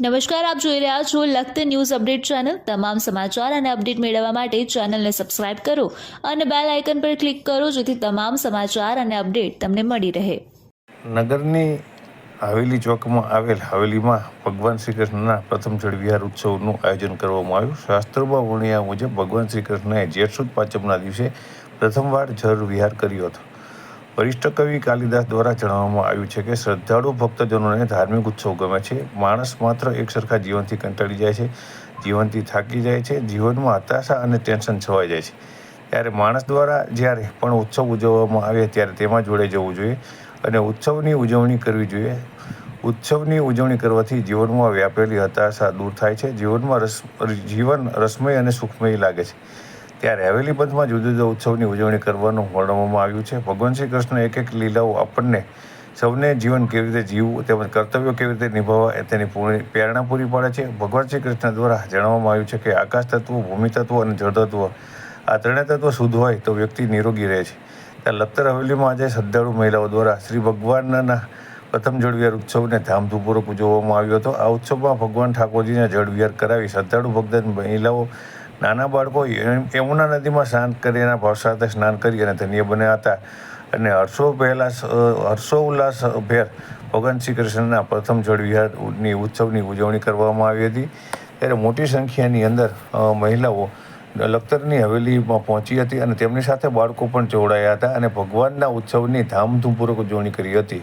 નમસ્કાર, આપ જોઈ રહ્યા છો લખત ન્યૂઝ અપડેટ ચેનલ। તમામ સમાચાર અને અપડેટ મેળવવા માટે ચેનલને સબસ્ક્રાઇબ કરો અને બેલ આઇકન પર ક્લિક કરો જેથી તમામ સમાચાર અને અપડેટ તમને મળી રહે। નગરની હવેલી ચોકમાં આવેલ હવેલીમાં ભગવાન શ્રી કૃષ્ણના પ્રથમ જળવિહાર ઉત્સવનું આયોજન કરવામાં આવ્યું। શાસ્ત્રોમાં વર્ણ્યા મુજબ ભગવાન શ્રી કૃષ્ણએ જેઠ સુદ પાંચમના દિવસે પ્રથમવાર જળ વિહાર કર્યો હતો। વરિષ્ઠ કવિ કાલિદાસ દ્વારા જણાવવામાં આવ્યું છે કે શ્રદ્ધાળુ ભક્તજનોને ધાર્મિક ઉત્સવ ગમે છે। માણસ માત્ર એક સરખા જીવનથી કંટાળી જાય છે, જીવનથી થાકી જાય છે, જીવનમાં હતાશા અને ટેન્શન છવાઈ જાય છે। ત્યારે માણસ દ્વારા જ્યારે પણ ઉત્સવ ઉજવવામાં આવે ત્યારે તેમાં જોડાઈ જવું જોઈએ અને ઉત્સવની ઉજવણી કરવી જોઈએ। ઉત્સવની ઉજવણી કરવાથી જીવનમાં વ્યાપેલી હતાશા દૂર થાય છે, જીવન રસમય અને સુખમય લાગે છે। ત્યારે હવેલી પંથમાં જુદા જુદા ઉત્સવની ઉજવણી કરવાનું વર્ણવવામાં આવ્યું છે। ભગવાન શ્રી કૃષ્ણ એક એક લીલાઓ આપણને સૌને જીવન કેવી રીતે જીવવું તેમજ કર્તવ્યો કેવી રીતે નિભાવવા તેની પ્રેરણા પૂરી પાડે છે। ભગવાન શ્રી કૃષ્ણ દ્વારા જણાવવામાં આવ્યું છે કે આકાશ તત્વ, ભૂમિ તત્વ અને જળ તત્વ આ ત્રણેય તત્વ શુદ્ધ હોય તો વ્યક્તિ નિરોગી રહે છે। ત્યાં લખતર હવેલીમાં આજે શ્રદ્ધાળુ મહિલાઓ દ્વારા શ્રી ભગવાનના પ્રથમ જળવિહાર ઉત્સવને ધામધૂમપૂર્વક ઉજવવામાં આવ્યો હતો। આ ઉત્સવમાં ભગવાન ઠાકોરજીને જળવિહાર કરાવી શ્રદ્ધાળુ ભક્ત મહિલાઓ, નાના બાળકો યમુના નદીમાં સ્નાન કરીને ભાવ સાથે સ્નાન કરી અને ધન્ય બન્યા હતા અને હર્ષોલ્લાસભેર ભગવાન શ્રી કૃષ્ણના પ્રથમ જળવિહારની ઉત્સવની ઉજવણી કરવામાં આવી હતી। ત્યારે મોટી સંખ્યાની અંદર મહિલાઓ લખતરની હવેલીમાં પહોંચી હતી અને તેમની સાથે બાળકો પણ જોડાયા હતા અને ભગવાનના ઉત્સવની ધામધૂમપૂર્વક ઉજવણી કરી હતી।